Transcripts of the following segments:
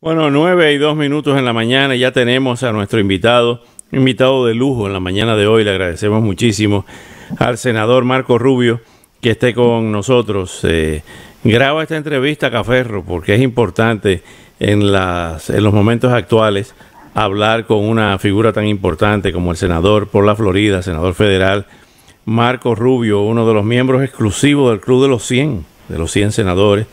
Bueno, 9:02 en la mañana, ya tenemos a nuestro invitado, un invitado de lujo en la mañana de hoy. Le agradecemos muchísimo al senador Marco Rubio que esté con nosotros. Graba esta entrevista Caferro porque es importante en los momentos actuales hablar con una figura tan importante como el senador por la Florida, senador federal Marco Rubio, uno de los miembros exclusivos del Club de los 100 senadores,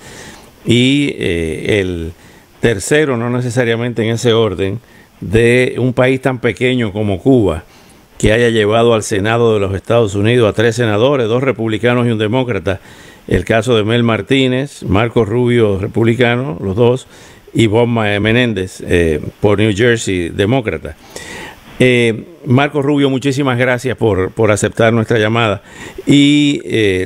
y el tercero, no necesariamente en ese orden, de un país tan pequeño como Cuba, que haya llevado al Senado de los Estados Unidos a 3 senadores, 2 republicanos y un demócrata. El caso de Mel Martínez, Marco Rubio, republicano, los dos, y Bob Menéndez, por New Jersey, demócrata. Marco Rubio, muchísimas gracias por aceptar nuestra llamada. Y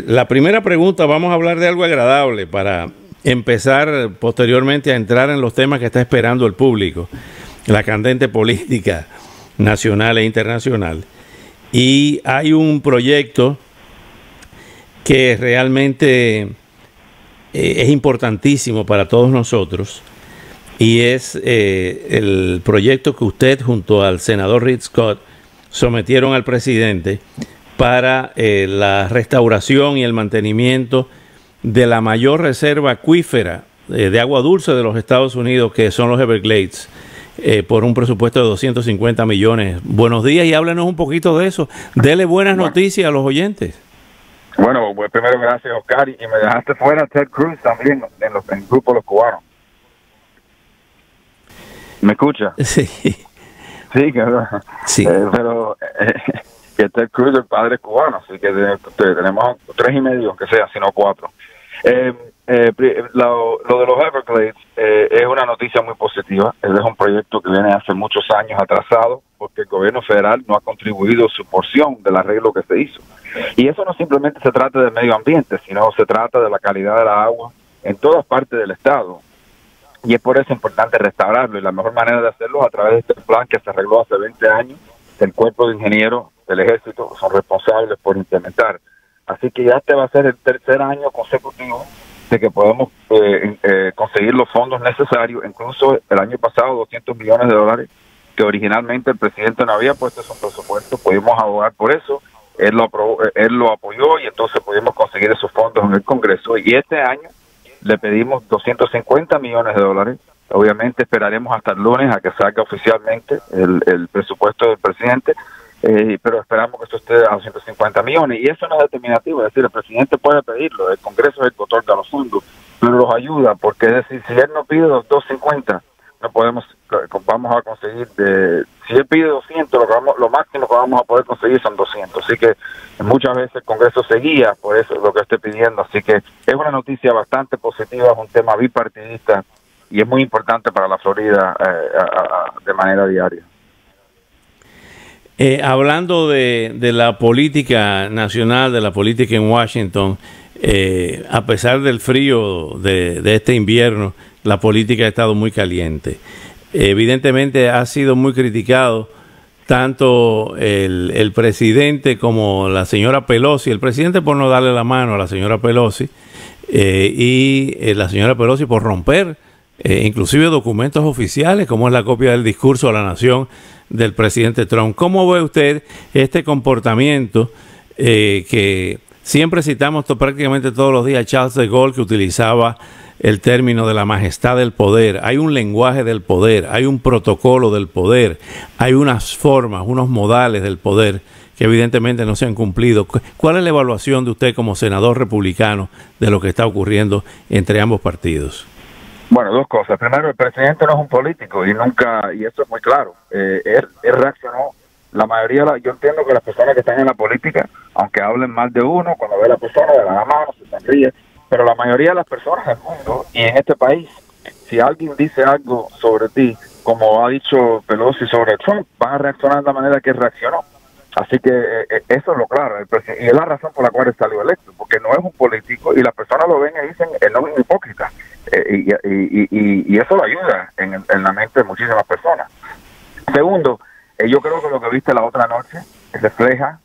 la primera pregunta, vamos a hablar de algo agradable para empezar posteriormente a entrar en los temas que está esperando el público, la candente política nacional e internacional. Y hay un proyecto que realmente es importantísimo para todos nosotros, y es el proyecto que usted junto al senador Rick Scott sometieron al presidente para la restauración y el mantenimiento de la mayor reserva acuífera de agua dulce de los Estados Unidos, que son los Everglades, por un presupuesto de 250 millones. Buenos días, y háblenos un poquito de eso. Dele buenas noticias a los oyentes. Bueno, pues primero gracias, Oscar, y me dejaste fuera Ted Cruz también en el grupo de los cubanos. ¿Me escucha? Sí. Sí, sí. Pero que Ted Cruz es el padre cubano, así que tenemos 3.5, aunque sea, sino 4. Lo de los Everglades es una noticia muy positiva. Es un proyecto que viene hace muchos años atrasado porque el gobierno federal no ha contribuido su porción del arreglo que se hizo. Y eso no simplemente se trata del medio ambiente, sino se trata de la calidad de la agua en todas partes del estado. Y es por eso importante restaurarlo, y la mejor manera de hacerlo es a través de este plan que se arregló hace 20 años, que el cuerpo de ingenieros del ejército son responsables por implementar. Así que ya este va a ser el tercer año consecutivo de que podemos conseguir los fondos necesarios. Incluso el año pasado $200 millones, que originalmente el presidente no había puesto en su presupuesto, pudimos abogar por eso. Él lo apoyó, y entonces pudimos conseguir esos fondos en el Congreso. Y este año le pedimos $250 millones. Obviamente esperaremos hasta el lunes a que salga oficialmente el presupuesto del presidente, pero esperamos que esto esté a 250 millones. Y eso no es determinativo, es decir, el presidente puede pedirlo, el Congreso es el que otorga los fondos, pero los ayuda, porque es decir, si él no pide los 250, no podemos, vamos a conseguir, si él pide 200, lo máximo que vamos a poder conseguir son 200. Así que muchas veces el Congreso se guía por eso, lo que estoy pidiendo. Así que es una noticia bastante positiva, es un tema bipartidista y es muy importante para la Florida de manera diaria. Hablando de la política nacional, de la política en Washington, a pesar del frío de este invierno, la política ha estado muy caliente. Evidentemente ha sido muy criticado tanto el presidente como la señora Pelosi. El presidente por no darle la mano a la señora Pelosi, y la señora Pelosi por romper inclusive documentos oficiales, como es la copia del discurso a la nación del presidente Trump. ¿Cómo ve usted este comportamiento que siempre citamos prácticamente todos los días? Charles de Gaulle, que utilizaba el término de la majestad del poder. Hay un lenguaje del poder, hay un protocolo del poder, hay unas formas, unos modales del poder que evidentemente no se han cumplido. ¿Cuál es la evaluación de usted como senador republicano de lo que está ocurriendo entre ambos partidos? Bueno, dos cosas. Primero, el presidente no es un político, y eso es muy claro. Él reaccionó. La mayoría, yo entiendo que las personas que están en la política, aunque hablen mal de uno, cuando ve a la persona, le dan la mano, se sonríe. Pero la mayoría de las personas del mundo y en este país, si alguien dice algo sobre ti, como ha dicho Pelosi sobre Trump, van a reaccionar de la manera que reaccionó. Así que eso es lo claro. Y es la razón por la cual él salió electo, porque no es un político, y las personas lo ven y dicen, él no es un hipócrita. Y eso lo ayuda en la mente de muchísimas personas. Segundo, yo creo que lo que viste la otra noche refleja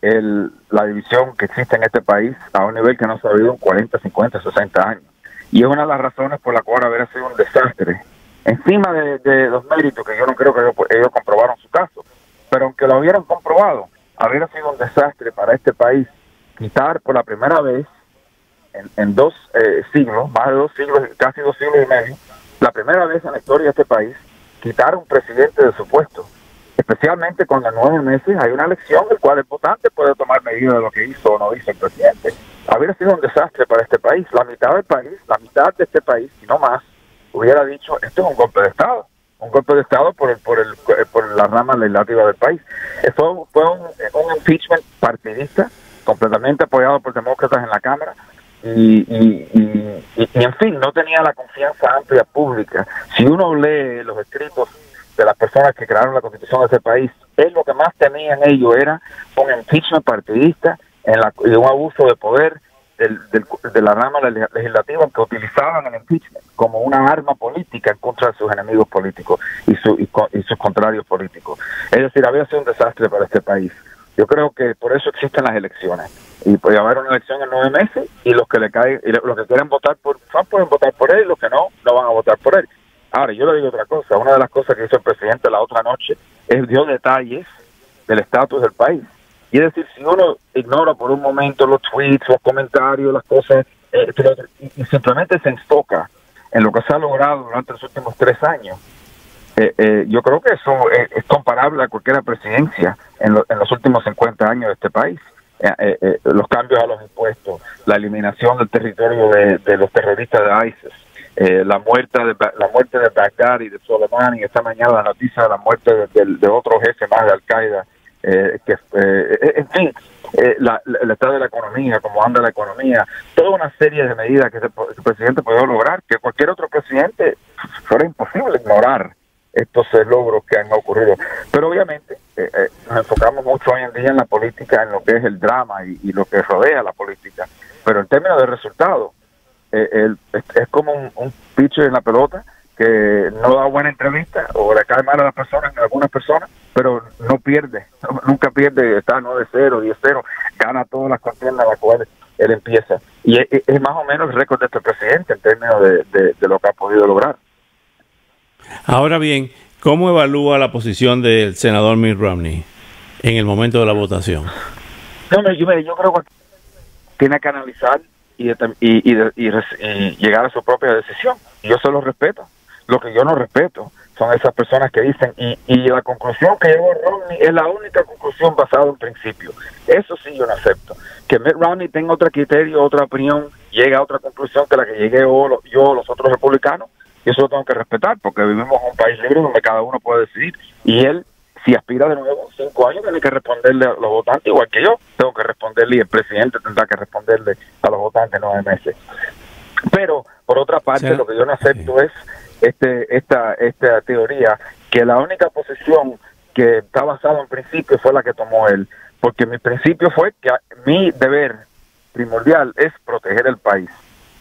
la división que existe en este país a un nivel que no se ha habido en 40, 50, 60 años. Y es una de las razones por la cual haber sido un desastre encima de los méritos, que yo no creo que ellos comprobaron su caso, pero aunque lo hubieran comprobado, habría sido un desastre para este país quitar por la primera vez en 2 siglos, más de 2 siglos, casi 2 siglos y medio, la primera vez en la historia de este país, quitar a un presidente de su puesto, especialmente cuando en 9 meses hay una elección en la cual el votante puede tomar medidas de lo que hizo o no hizo el presidente. Habría sido un desastre para este país. La mitad del país, la mitad de este país, y no más, hubiera dicho, esto es un golpe de Estado por la rama legislativa del país. Fue un impeachment partidista, completamente apoyado por demócratas en la Cámara, y en fin, no tenía la confianza amplia pública. Si uno lee los escritos de las personas que crearon la Constitución de ese país, lo que más temían ellos era un impeachment partidista y un abuso de poder de la rama legislativa, que utilizaban el impeachment como una arma política en contra de sus enemigos políticos y sus contrarios políticos. Es decir, había sido un desastre para este país. Yo creo que por eso existen las elecciones, y puede haber una elección en 9 meses, y los que quieren votar por Trump pueden votar por él, y los que no van a votar por él. Ahora, yo le digo otra cosa. Una de las cosas que hizo el presidente la otra noche dio detalles del estatus del país. Y es decir, si uno ignora por un momento los tweets, los comentarios, las cosas, y simplemente se enfoca en lo que se ha logrado durante los últimos 3 años, yo creo que eso es comparable a cualquier presidencia en los últimos 50 años de este país. Los cambios a los impuestos, la eliminación del territorio de los terroristas de ISIS, la muerte de Baghdad y de Soleimani, y esta mañana la noticia de la muerte de otro jefe más de Al-Qaeda, en fin, el estado de la economía, cómo anda la economía, toda una serie de medidas que el presidente puede lograr, que cualquier otro presidente fuera imposible ignorar estos logros que han ocurrido. Pero obviamente nos enfocamos mucho hoy en día en la política, en lo que es el drama y lo que rodea la política, pero en términos de resultados, es como un pitcher en la pelota que no da buena entrevista o le cae mal a las personas, a algunas personas, pero no pierde, nunca pierde, está 9-0, 10-0, gana todas las contiendas a las cuales él empieza. Y es más o menos el récord de este presidente en términos de lo que ha podido lograr. Ahora bien, ¿cómo evalúa la posición del senador Mitt Romney en el momento de la votación? Yo creo que tiene que analizar y llegar a su propia decisión. Yo se lo respeto. Lo que yo no respeto son esas personas que dicen, y la conclusión que llegó Romney es la única conclusión basada en principios. Eso sí yo no acepto. Que Mitt Romney tenga otro criterio, otra opinión, llegue a otra conclusión que la que llegué yo o los otros republicanos, y eso lo tengo que respetar, porque vivimos en un país libre donde cada uno puede decidir, y él, si aspira de nuevo 5 años, tiene que responderle a los votantes, igual que yo tengo que responderle, y el presidente tendrá que responderle a los votantes 9 meses. Pero, por otra parte, lo que yo no acepto es esta teoría, que la única posición que está basada en principios fue la que tomó él, porque mi principio fue que mi deber primordial es proteger el país,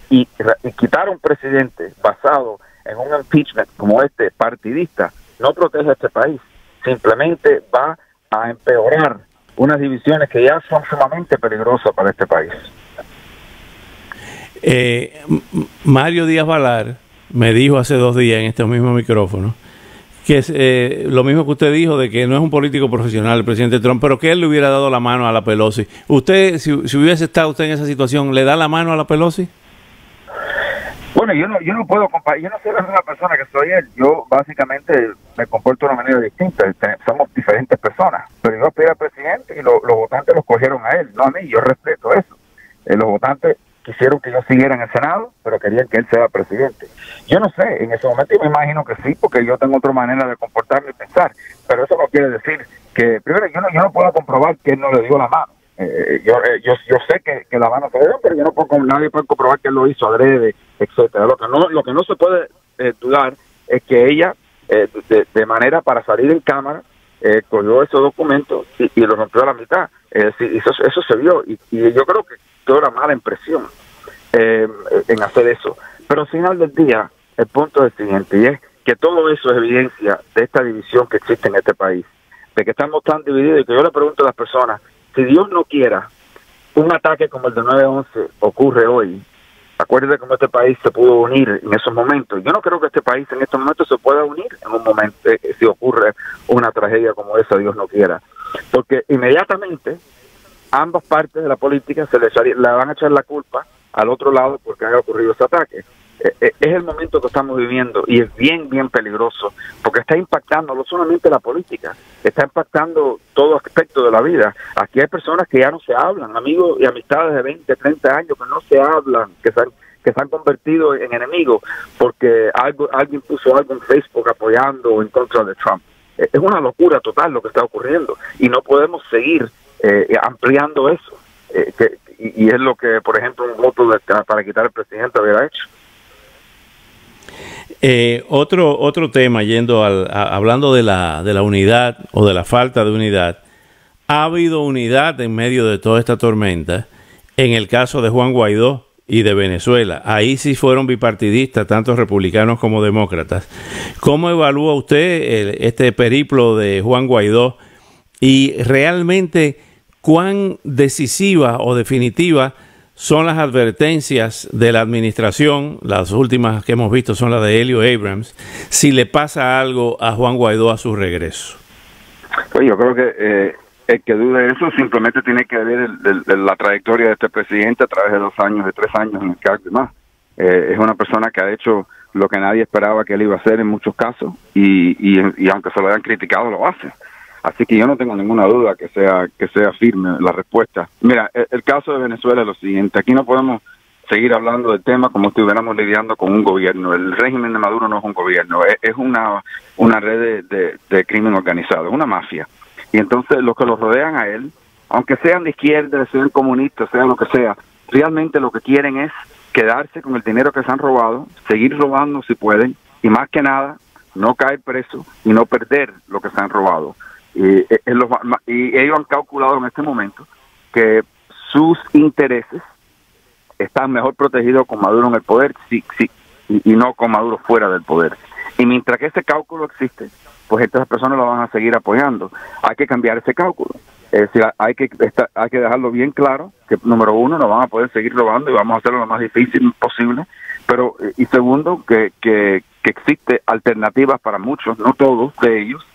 y quitar a un presidente basado en un impeachment como este partidista no protege a este país, simplemente va a empeorar unas divisiones que ya son sumamente peligrosas para este país. Mario Díaz Valar me dijo hace 2 días en estos mismos micrófonos que es lo mismo que usted dijo, de que no es un político profesional el presidente Trump, pero que él le hubiera dado la mano a la Pelosi. Usted, si hubiese estado usted en esa situación, ¿le da la mano a la Pelosi? Bueno, yo no puedo comparar, yo no soy la misma persona que soy él. Yo básicamente me comporto de una manera distinta. Somos diferentes personas, pero yo aspiro al presidente y los votantes lo escogieron a él, no a mí. Yo respeto eso. Los votantes quisieron que yo siguiera en el Senado, pero querían que él sea presidente. Yo no sé, en ese momento yo me imagino que sí, porque yo tengo otra manera de comportarme y pensar, pero eso no quiere decir que, primero, yo no puedo comprobar que él no le dio la mano. Yo sé que la mano se dio, pero yo no puedo, nadie puede comprobar que él lo hizo adrede, etcétera. Lo que no se puede dudar es que ella, de manera para salir en cámara, cogió esos documentos y los rompió a la mitad. Eso se vio, y yo creo que toda una mala impresión en hacer eso. Pero al final del día, el punto es el siguiente, y es que todo eso es evidencia de esta división que existe en este país, de que estamos tan divididos, y que yo le pregunto a las personas, si Dios no quiera, un ataque como el de 9/11 ocurre hoy, Acuérdate cómo este país se pudo unir en esos momentos. Yo no creo que este país en estos momentos se pueda unir en un momento, si ocurre una tragedia como esa, Dios no quiera. Porque inmediatamente ambas partes de la política le van a echar la culpa al otro lado porque haya ocurrido ese ataque. Es el momento que estamos viviendo y es bien, bien peligroso porque está impactando no solamente la política, está impactando todo aspecto de la vida. Aquí hay personas que ya no se hablan, amigos y amistades de 20, 30 años que no se hablan, que se han convertido en enemigos porque alguien puso algo en Facebook apoyando o en contra de Trump. Es una locura total lo que está ocurriendo y no podemos seguir ampliando eso. Y es lo que, por ejemplo, un voto para quitar al presidente hubiera hecho. Otro tema, hablando de la unidad o de la falta de unidad, ha habido unidad en medio de toda esta tormenta en el caso de Juan Guaidó y de Venezuela. Ahí sí fueron bipartidistas, tanto republicanos como demócratas. ¿Cómo evalúa usted este periplo de Juan Guaidó y realmente cuán decisiva o definitiva son las advertencias de la administración? Las últimas que hemos visto son las de Elio Abrams, si le pasa algo a Juan Guaidó a su regreso. Pues yo creo que el que dude de eso simplemente tiene que ver la trayectoria de este presidente a través de 2 años, de 3 años en el cargo y más. Es una persona que ha hecho lo que nadie esperaba que él iba a hacer en muchos casos y aunque se lo hayan criticado, lo hace. Así que yo no tengo ninguna duda que sea firme la respuesta. Mira, el caso de Venezuela es lo siguiente. Aquí no podemos seguir hablando del tema como si estuviéramos lidiando con un gobierno. El régimen de Maduro no es un gobierno, es una red de crimen organizado, es una mafia. Y entonces los que lo rodean a él, aunque sean de izquierda, sean comunistas, sea lo que sea, realmente lo que quieren es quedarse con el dinero que se han robado, seguir robando si pueden, y más que nada, no caer preso y no perder lo que se han robado. Y ellos han calculado en este momento que sus intereses están mejor protegidos con Maduro en el poder y no con Maduro fuera del poder. Y mientras que ese cálculo existe, pues estas personas lo van a seguir apoyando. Hay que cambiar ese cálculo. Es decir, hay que dejarlo bien claro que, número uno, no van a poder seguir robando y vamos a hacerlo lo más difícil posible. Pero y segundo, que existe alternativas para muchos, no todos de ellos,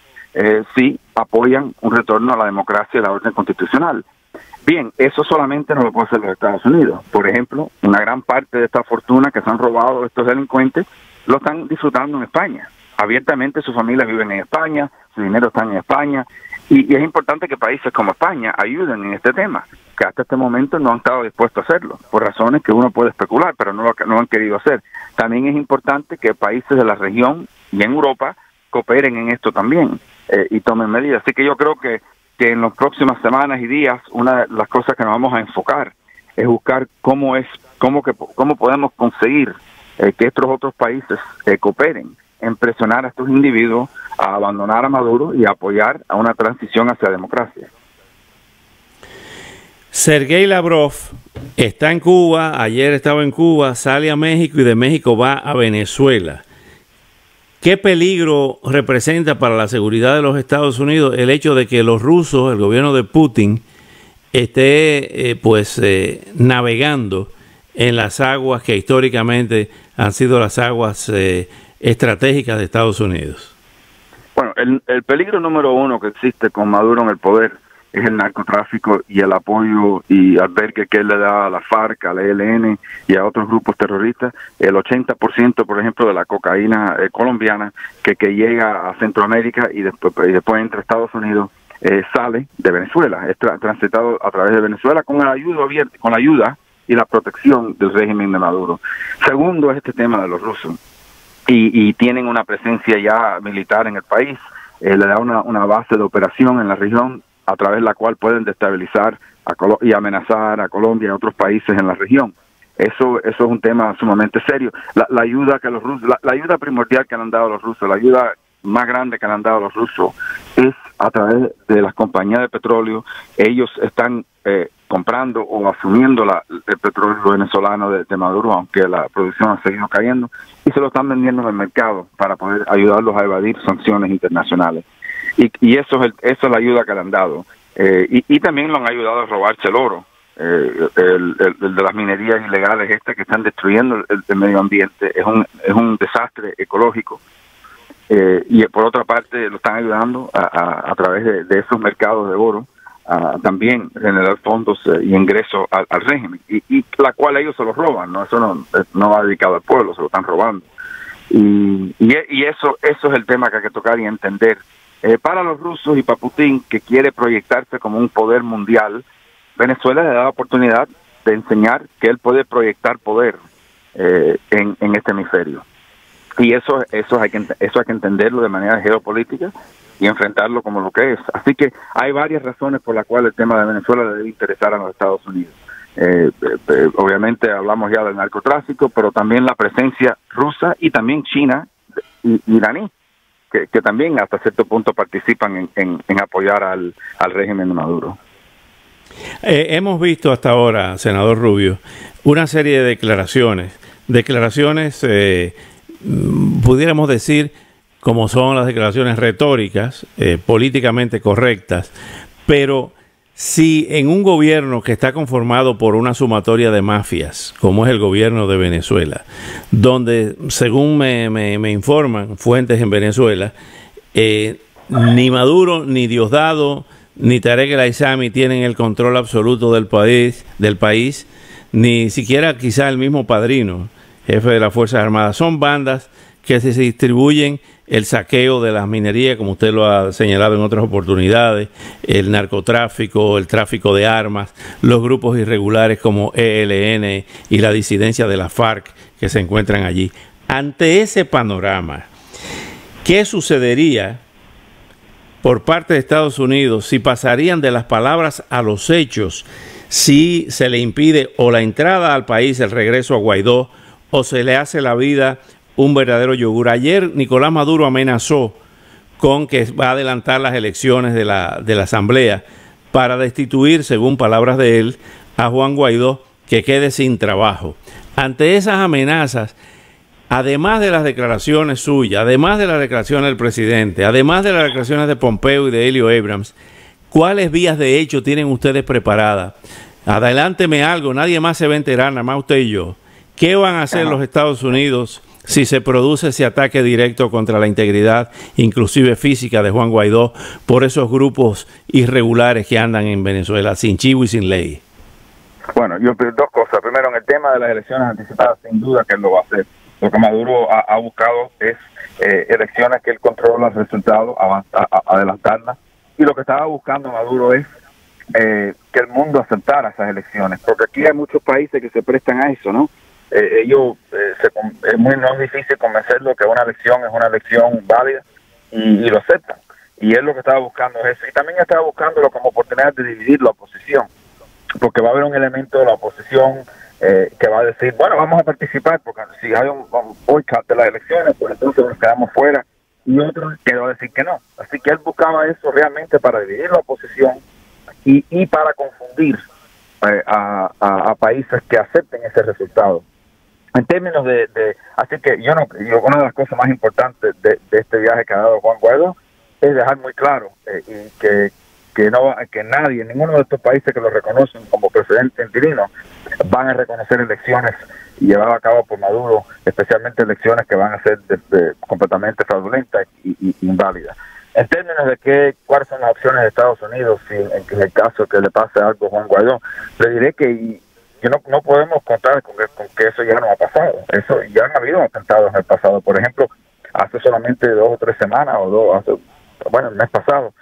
sí apoyan un retorno a la democracia y la orden constitucional. Bien, eso solamente no lo puede hacer los Estados Unidos. Por ejemplo, una gran parte de esta fortuna que se han robado estos delincuentes lo están disfrutando en España. Abiertamente sus familias viven en España, su dinero está en España, y es importante que países como España ayuden en este tema, que hasta este momento no han estado dispuestos a hacerlo, por razones que uno puede especular, pero no lo han querido hacer. También es importante que países de la región y en Europa cooperen en esto también y tomen medidas. Así que yo creo que en las próximas semanas y días, una de las cosas que nos vamos a enfocar es buscar cómo podemos conseguir que estos otros países cooperen en presionar a estos individuos a abandonar a Maduro y a apoyar a una transición hacia democracia. Sergei Lavrov está en Cuba, ayer estaba en Cuba, sale a México y de México va a Venezuela. ¿Qué peligro representa para la seguridad de los Estados Unidos el hecho de que los rusos, el gobierno de Putin, esté navegando en las aguas que históricamente han sido las aguas estratégicas de Estados Unidos? Bueno, el peligro número uno que existe con Maduro en el poder es el narcotráfico y el apoyo y albergue que él le da a la FARC, al ELN y a otros grupos terroristas. El 80%, por ejemplo, de la cocaína colombiana que llega a Centroamérica y después entra a Estados Unidos sale de Venezuela, es transitado a través de Venezuela con la ayuda y la protección del régimen de Maduro. Segundo es este tema de los rusos. Y tienen una presencia ya militar en el país, le da una base de operación en la región a través de la cual pueden destabilizar y amenazar a Colombia y a otros países en la región. Eso es un tema sumamente serio. La ayuda que los rusos, la ayuda primordial que le han dado los rusos, la ayuda más grande que le han dado los rusos es a través de las compañías de petróleo. Ellos están comprando o asumiendo el petróleo venezolano de Maduro, aunque la producción ha seguido cayendo, y se lo están vendiendo en el mercado para poder ayudarlos a evadir sanciones internacionales. Y eso es la ayuda que le han dado. Y también lo han ayudado a robarse el oro. el de las minerías ilegales que están destruyendo el medio ambiente, es un desastre ecológico. Y por otra parte lo están ayudando a través de esos mercados de oro a también generar fondos y ingresos al régimen, y la cual ellos se los roban, ¿no? Eso no va dedicado al pueblo, se lo están robando. Y eso es el tema que hay que tocar y entender. Para los rusos y para Putin, que quiere proyectarse como un poder mundial, Venezuela le da la oportunidad de enseñar que él puede proyectar poder en este hemisferio. Y eso hay que entenderlo de manera geopolítica y enfrentarlo como lo que es. Así que hay varias razones por las cuales el tema de Venezuela le debe interesar a los Estados Unidos. Obviamente hablamos ya del narcotráfico, pero también la presencia rusa y también China y iraní, que también hasta cierto punto participan en apoyar al régimen de Maduro. Hemos visto hasta ahora, senador Rubio, una serie de declaraciones pudiéramos decir, como son las declaraciones retóricas, políticamente correctas, pero si en un gobierno que está conformado por una sumatoria de mafias, como es el gobierno de Venezuela, donde, según me informan fuentes en Venezuela, ni Maduro, ni Diosdado, ni Tarek El Aissami tienen el control absoluto del país, ni siquiera quizá el mismo Padrino, jefe de las Fuerzas Armadas. Son bandas que se distribuyen el saqueo de las minerías, como usted lo ha señalado en otras oportunidades, el narcotráfico, el tráfico de armas, los grupos irregulares como ELN y la disidencia de la FARC que se encuentran allí. Ante ese panorama, ¿qué sucedería por parte de Estados Unidos si pasarían de las palabras a los hechos, si se le impide o la entrada al país, el regreso a Guaidó, o se le hace la vida un verdadero yogur? Ayer Nicolás Maduro amenazó con que va a adelantar las elecciones de la Asamblea para destituir, según palabras de él, a Juan Guaidó, que quede sin trabajo. Ante esas amenazas, además de las declaraciones suyas, además de las declaraciones del presidente, además de las declaraciones de Pompeo y de Elio Abrams, ¿cuáles vías de hecho tienen ustedes preparadas? Adelánteme algo, nadie más se va a enterar, nada más usted y yo. ¿Qué van a hacer los Estados Unidos si se produce ese ataque directo contra la integridad, inclusive física, de Juan Guaidó por esos grupos irregulares que andan en Venezuela, sin chivo y sin ley? Bueno, dos cosas. Primero, en el tema de las elecciones anticipadas, sin duda que él lo va a hacer. Lo que Maduro ha buscado es elecciones que él controla el resultado, adelantarlas. Y lo que estaba buscando Maduro es que el mundo aceptara esas elecciones, porque aquí hay muchos países que se prestan a eso, ¿no? No es difícil convencerlo que una elección es una elección válida y lo aceptan. Y él lo que estaba buscando es eso. Y también estaba buscándolo como oportunidad de dividir la oposición, porque va a haber un elemento de la oposición que va a decir, bueno, vamos a participar, porque si hay un boicot de las elecciones, pues entonces nos quedamos fuera, y otro que va a decir que no. Así que él buscaba eso realmente para dividir la oposición y para confundir a países que acepten ese resultado. En términos así que una de las cosas más importantes de este viaje que ha dado Juan Guaidó es dejar muy claro y que nadie, ninguno de estos países que lo reconocen como presidente interino, van a reconocer elecciones llevadas a cabo por Maduro, especialmente elecciones que van a ser completamente fraudulentas y inválidas. En términos de cuáles son las opciones de Estados Unidos en el caso que le pase algo a Juan Guaidó, le diré que no podemos contar con que eso ya no ha pasado. Eso ya han habido atentados en el pasado. Por ejemplo, hace solamente 2 o 3 semanas, el mes pasado,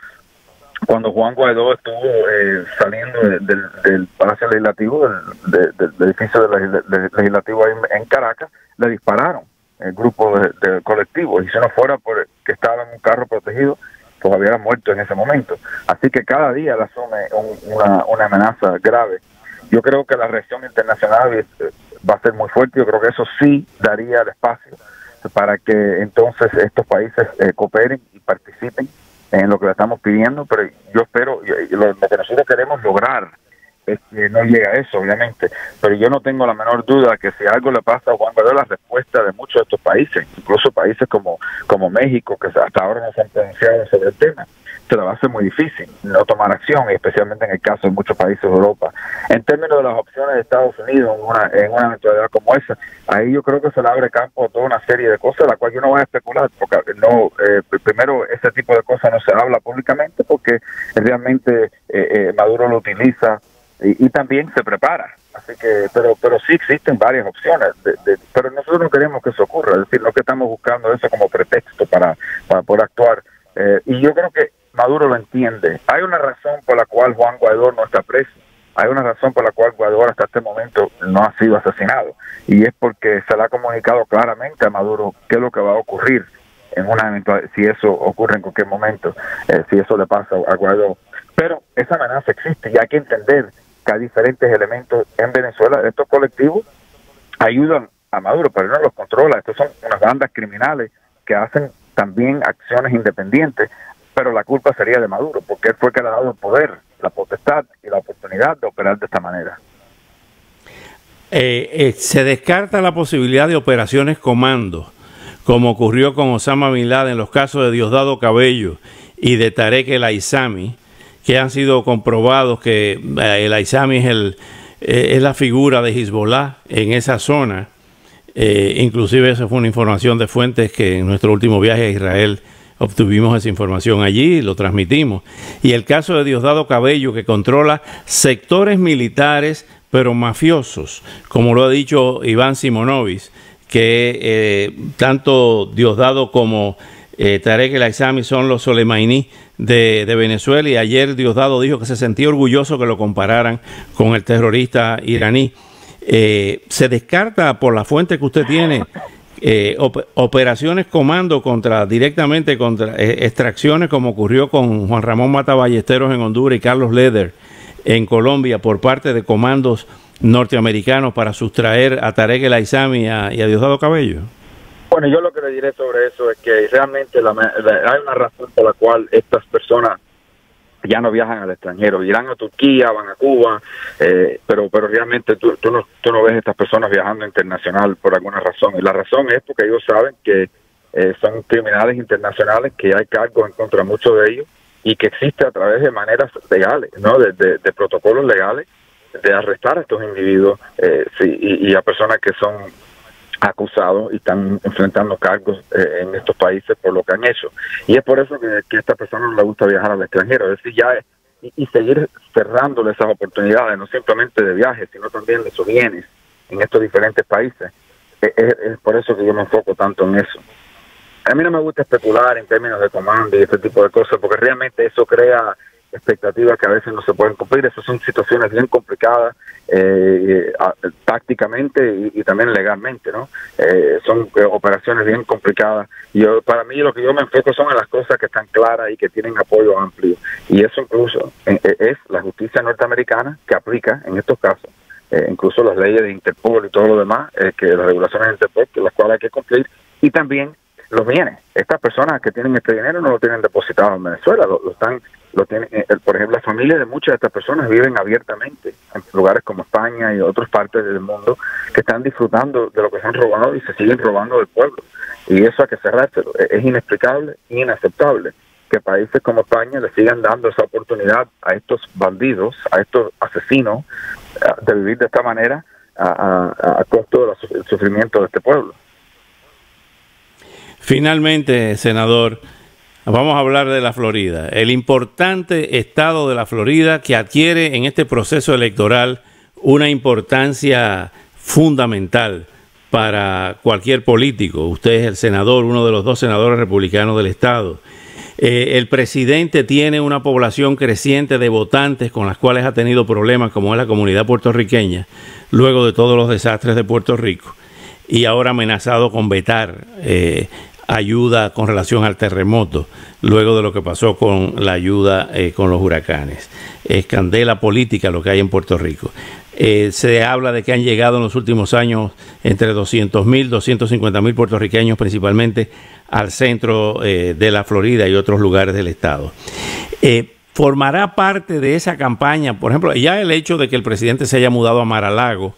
cuando Juan Guaidó estuvo saliendo del Palacio Legislativo, del edificio legislativo ahí en Caracas, le dispararon el grupo de colectivos, y si no fuera por que estaba en un carro protegido, pues había muerto en ese momento. Así que cada día le asume una amenaza grave. Yo creo que la reacción internacional va a ser muy fuerte. Yo creo que eso sí daría el espacio para que entonces estos países cooperen y participen en lo que le estamos pidiendo. Pero yo espero, lo que nosotros queremos lograr no llega a eso, obviamente, pero yo no tengo la menor duda que si algo le pasa a Juan Guaidó, la respuesta de muchos de estos países, incluso países como México, que hasta ahora no se han pronunciado sobre el tema, se le va a hacer muy difícil no tomar acción, y especialmente en el caso de muchos países de Europa. En términos de las opciones de Estados Unidos en una eventualidad como esa, ahí yo creo que se le abre campo a toda una serie de cosas, la cual yo no voy a especular, porque primero ese tipo de cosas no se habla públicamente, porque realmente Maduro lo utiliza y también se prepara. Así que, pero sí existen varias opciones, pero nosotros no queremos que eso ocurra, es decir, no que estamos buscando eso como pretexto para poder actuar. Y yo creo que Maduro lo entiende. Hay una razón por la cual Juan Guaidó no está preso. Hay una razón por la cual Guaidó hasta este momento no ha sido asesinado. Y es porque se le ha comunicado claramente a Maduro qué es lo que va a ocurrir en una eventual, si eso ocurre en cualquier momento, si eso le pasa a Guaidó. Pero esa amenaza existe y hay que entender que hay diferentes elementos en Venezuela. Estos colectivos ayudan a Maduro, pero no los controla. Estos son unas bandas criminales que hacen también acciones independientes, pero la culpa sería de Maduro, porque él fue el que le ha dado el poder, la potestad y la oportunidad de operar de esta manera. Se descarta la posibilidad de operaciones comando, como ocurrió con Osama Bin Laden en los casos de Diosdado Cabello y de Tarek El Aissami, que han sido comprobados que el Aissami es la figura de Hezbollah en esa zona. Inclusive esa fue una información de fuentes que en nuestro último viaje a Israel obtuvimos esa información allí y lo transmitimos. Y el caso de Diosdado Cabello, que controla sectores militares pero mafiosos, como lo ha dicho Iván Simonovic, que tanto Diosdado como Tarek El Aissami son los Soleimani de Venezuela, y ayer Diosdado dijo que se sentía orgulloso que lo compararan con el terrorista iraní. Se descarta, por la fuente que usted tiene, operaciones comando directamente contra extracciones, como ocurrió con Juan Ramón Mata Ballesteros en Honduras y Carlos Leder en Colombia, por parte de comandos norteamericanos para sustraer a Tarek El Aissami y a Diosdado Cabello. Bueno, yo lo que le diré sobre eso es que realmente hay una razón por la cual estas personas ya no viajan al extranjero, irán a Turquía, van a Cuba, pero realmente tú no ves a estas personas viajando internacional por alguna razón, y la razón es porque ellos saben que son criminales internacionales, que hay cargos en contra de muchos de ellos, y que existe a través de maneras legales, ¿no? de protocolos legales, de arrestar a estos individuos y a personas que son acusados y están enfrentando cargos en estos países por lo que han hecho. Y es por eso que a esta persona no le gusta viajar al extranjero, es decir, y seguir cerrándole esas oportunidades, no simplemente de viajes, sino también de sus bienes en estos diferentes países. Es por eso que yo me enfoco tanto en eso. A mí no me gusta especular en términos de comando y este tipo de cosas, porque realmente eso crea expectativas que a veces no se pueden cumplir. Esas son situaciones bien complicadas, tácticamente y también legalmente, ¿no? Son operaciones bien complicadas. Para mí lo que yo me enfoco son en las cosas que están claras y que tienen apoyo amplio. Y eso incluso es la justicia norteamericana que aplica en estos casos. Incluso las leyes de Interpol y todo lo demás, que las regulaciones de Interpol, que las cuales hay que cumplir, y también los bienes. Estas personas que tienen este dinero no lo tienen depositado en Venezuela, lo tienen, por ejemplo, las familias de muchas de estas personas viven abiertamente en lugares como España y otras partes del mundo, que están disfrutando de lo que se han robado y se siguen robando del pueblo. Y eso hay que cerrárselo. Es inexplicable e inaceptable que países como España le sigan dando esa oportunidad a estos bandidos, a estos asesinos, de vivir de esta manera a costo del sufrimiento de este pueblo. Finalmente, senador, vamos a hablar de la Florida, el importante estado de la Florida que adquiere en este proceso electoral una importancia fundamental para cualquier político. Usted es el senador, uno de los dos senadores republicanos del estado. El presidente tiene una población creciente de votantes con las cuales ha tenido problemas, como es la comunidad puertorriqueña, luego de todos los desastres de Puerto Rico, y ahora amenazado con vetar ayuda con relación al terremoto, luego de lo que pasó con la ayuda con los huracanes. Es candela política lo que hay en Puerto Rico. Se habla de que han llegado en los últimos años entre 200,000, 250,000 puertorriqueños, principalmente al centro de la Florida y otros lugares del estado. ¿formará parte de esa campaña? Por ejemplo, ya el hecho de que el presidente se haya mudado a Mar-a-Lago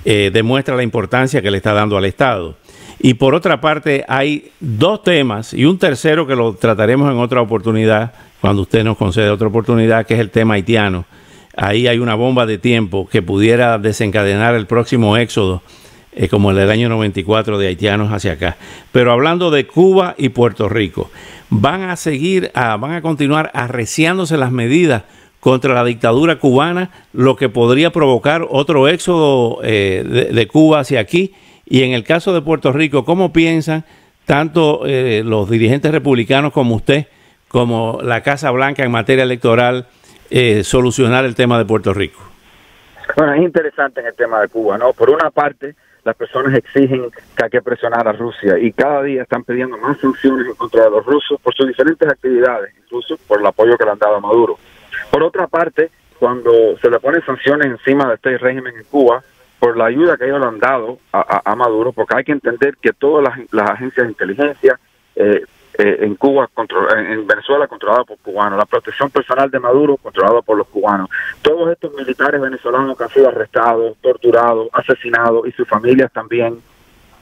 demuestra la importancia que le está dando al Estado. Y por otra parte, hay dos temas y un tercero que lo trataremos en otra oportunidad, cuando usted nos concede otra oportunidad, que es el tema haitiano. Ahí hay una bomba de tiempo que pudiera desencadenar el próximo éxodo, como el del año 94 de haitianos hacia acá. Pero hablando de Cuba y Puerto Rico, van a continuar arreciándose las medidas contra la dictadura cubana, lo que podría provocar otro éxodo de Cuba hacia aquí. Y en el caso de Puerto Rico, ¿cómo piensan tanto los dirigentes republicanos como usted, como la Casa Blanca en materia electoral, solucionar el tema de Puerto Rico? Bueno, es interesante en el tema de Cuba, ¿no? Por una parte, las personas exigen que hay que presionar a Rusia y cada día están pidiendo más sanciones en contra de los rusos por sus diferentes actividades, incluso por el apoyo que le han dado a Maduro. Por otra parte, cuando se le ponen sanciones encima de este régimen en Cuba, por la ayuda que ellos le han dado a Maduro, porque hay que entender que todas las agencias de inteligencia en Cuba, en Venezuela, controladas por cubanos, la protección personal de Maduro, controlada por los cubanos, todos estos militares venezolanos que han sido arrestados, torturados, asesinados, y sus familias también,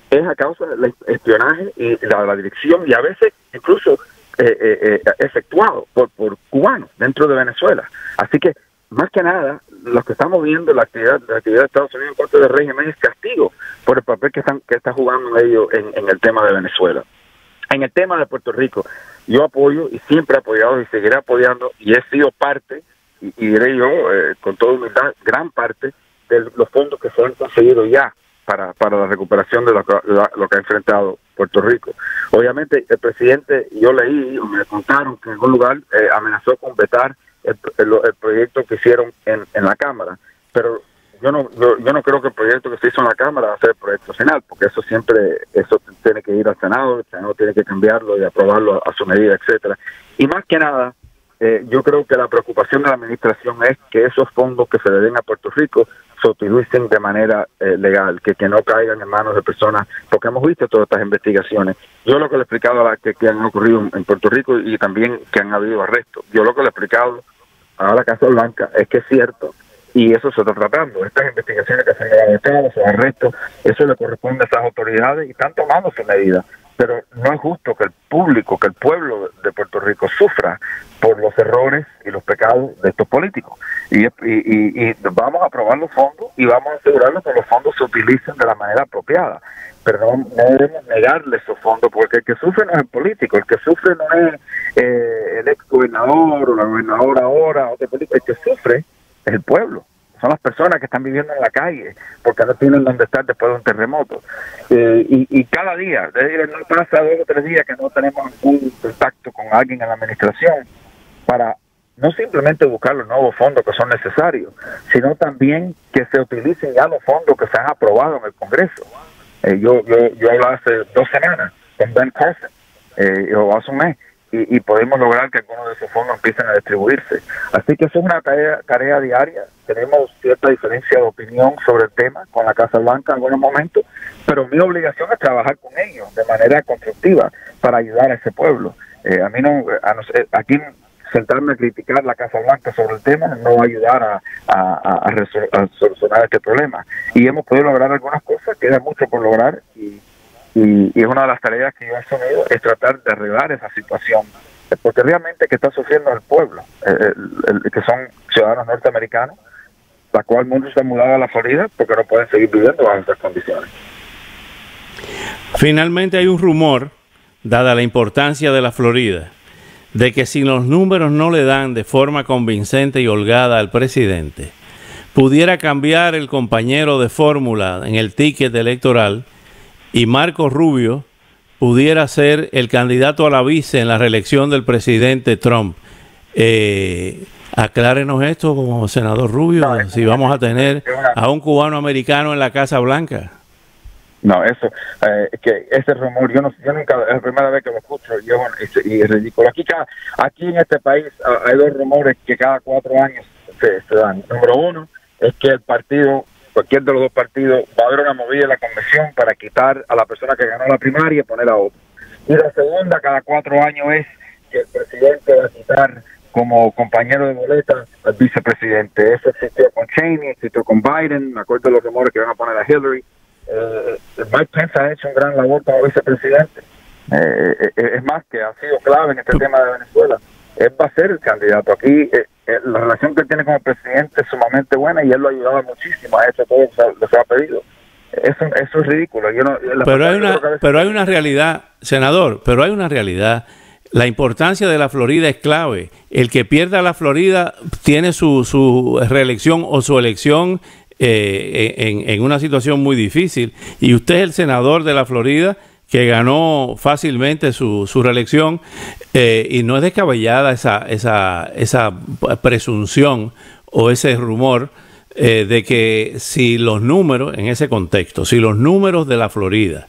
es a causa del espionaje y la dirección, y a veces incluso efectuado por cubanos dentro de Venezuela. Así que, más que nada, lo que estamos viendo, la actividad de Estados Unidos en contra del régimen es castigo por el papel que está jugando ellos en el tema de Venezuela. En el tema de Puerto Rico, yo apoyo y siempre he apoyado y seguiré apoyando, y he sido parte, y diré yo con toda humildad, gran parte de los fondos que se han conseguido ya para la recuperación de lo que ha enfrentado Puerto Rico. Obviamente, el presidente, yo leí, o me contaron que en algún lugar amenazó con vetar el proyecto que hicieron en la Cámara, pero yo no creo que el proyecto que se hizo en la Cámara va a ser el proyecto final, porque eso tiene que ir al Senado, el Senado tiene que cambiarlo y aprobarlo a su medida, etcétera. Y más que nada, yo creo que la preocupación de la administración es que esos fondos que se le den a Puerto Rico se utilicen de manera legal, que no caigan en manos de personas, porque hemos visto todas estas investigaciones. Yo lo que le he explicado a que han ocurrido en Puerto Rico y también que han habido arrestos, yo lo que le he explicado a la Casa Blanca es que es cierto, y eso se está tratando. Estas investigaciones que se han llevado a cabo, esos arrestos, eso le corresponde a esas autoridades y están tomando sus medidas. Pero no es justo que el público, que el pueblo de Puerto Rico sufra por los errores y los pecados de estos políticos. Y vamos a aprobar los fondos y vamos a asegurarnos que los fondos se utilicen de la manera apropiada. Pero no debemos negarle esos fondos, porque el que sufre no es el político, el que sufre no es el ex gobernador o la gobernadora ahora, el que sufre es el pueblo. Son las personas que están viviendo en la calle porque no tienen dónde estar después de un terremoto. Y cada día, es decir, no pasa 2 o 3 días que no tenemos ningún contacto con alguien en la administración para no simplemente buscar los nuevos fondos que son necesarios, sino también que se utilicen ya los fondos que se han aprobado en el Congreso. Yo hablaba hace 2 semanas con Ben Carson, o hace un mes, y podemos lograr que algunos de esos fondos empiecen a distribuirse. Así que eso es una tarea diaria. Tenemos cierta diferencia de opinión sobre el tema con la Casa Blanca en algunos momentos, pero mi obligación es trabajar con ellos de manera constructiva para ayudar a ese pueblo. Aquí sentarme a criticar la Casa Blanca sobre el tema no va a ayudar a solucionar este problema. Y hemos podido lograr algunas cosas, queda mucho por lograr, y es una de las tareas que yo he asumido, es tratar de arreglar esa situación, porque realmente que está sufriendo el pueblo, que son ciudadanos norteamericanos, la cual muchos se han mudado a la Florida porque no pueden seguir viviendo bajo estas condiciones. Finalmente hay un rumor, dada la importancia de la Florida, de que si los números no le dan de forma convincente y holgada al presidente, pudiera cambiar el compañero de fórmula en el ticket electoral y Marco Rubio pudiera ser el candidato a la vice en la reelección del presidente Trump. Aclárenos esto, como senador Rubio, si vamos a tener a un cubano americano en la Casa Blanca. No, eso, que ese rumor, yo nunca, es la primera vez que lo escucho y es ridículo. Aquí en este país hay 2 rumores que cada 4 años se dan. Número 1 es que el partido, cualquier de los 2 partidos, va a haber una movida en la convención para quitar a la persona que ganó la primaria y poner a otro. Y la segunda, cada 4 años, es que el presidente va a quitar como compañero de boleta al vicepresidente. Eso existió con Cheney, existió con Biden, me acuerdo de los rumores que van a poner a Hillary. Mike Pence ha hecho un gran labor como vicepresidente. Es más, que ha sido clave en este tema de Venezuela. Él va a ser el candidato. Aquí la relación que él tiene con el presidente es sumamente buena y él lo ha ayudado muchísimo. Ha hecho todo lo que se ha pedido. Eso es ridículo. Pero hay una realidad, senador, pero hay una realidad. La importancia de la Florida es clave. El que pierda la Florida tiene su reelección o su elección en una situación muy difícil. Y usted es el senador de la Florida que ganó fácilmente su reelección, y no es descabellada esa presunción o ese rumor de que si los números, en ese contexto, si los números de la Florida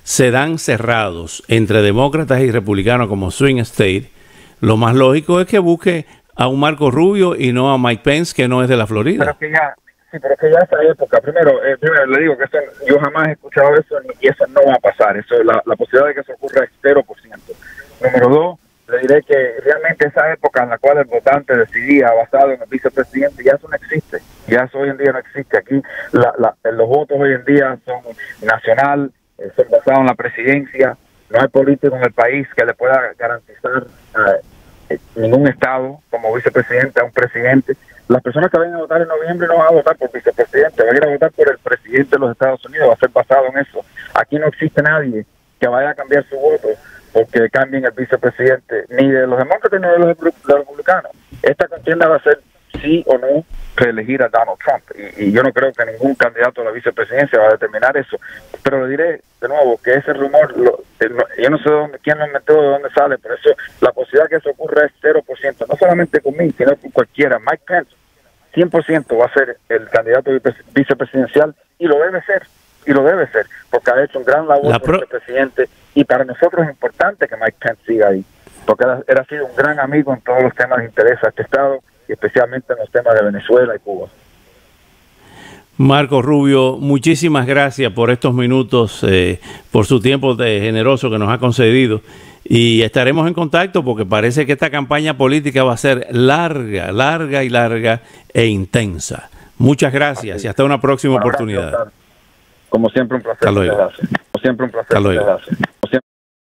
se dan cerrados entre demócratas y republicanos como swing state, lo más lógico es que busque a un Marco Rubio y no a Mike Pence, que no es de la Florida. Pero es que ya esa época, primero le digo que yo jamás he escuchado eso y eso no va a pasar. Eso, la posibilidad de que eso ocurra es 0%. Número dos, le diré que realmente esa época en la cual el votante decidía basado en el vicepresidente, ya eso no existe. Ya eso hoy en día no existe. Aquí los votos hoy en día son nacional, son basados en la presidencia. No hay político en el país que le pueda garantizar ningún estado como vicepresidente a un presidente. Las personas que vayan a votar en noviembre no van a votar por vicepresidente, van a ir a votar por el presidente de los Estados Unidos, va a ser basado en eso. Aquí no existe nadie que vaya a cambiar su voto porque cambien el vicepresidente, ni de los demócratas ni de los republicanos. Esta contienda va a ser sí o no reelegir a Donald Trump, y yo no creo que ningún candidato a la vicepresidencia va a determinar eso. Pero le diré de nuevo que ese rumor, yo no sé quién lo inventó, de dónde sale, pero eso, la posibilidad que eso ocurra es 0%, no solamente conmigo, sino con cualquiera. Mike Pence 100% va a ser el candidato vicepresidencial, y lo debe ser, porque ha hecho un gran labor como vicepresidente, y para nosotros es importante que Mike Pence siga ahí, porque él ha sido un gran amigo en todos los temas de interés a este estado, y especialmente en los temas de Venezuela y Cuba. Marco Rubio, muchísimas gracias por estos minutos, por su tiempo generoso que nos ha concedido, y estaremos en contacto porque parece que esta campaña política va a ser larga e intensa. Muchas gracias y hasta una próxima oportunidad. Como siempre, un placer. Hasta luego. Como siempre, un placer. Hasta luego.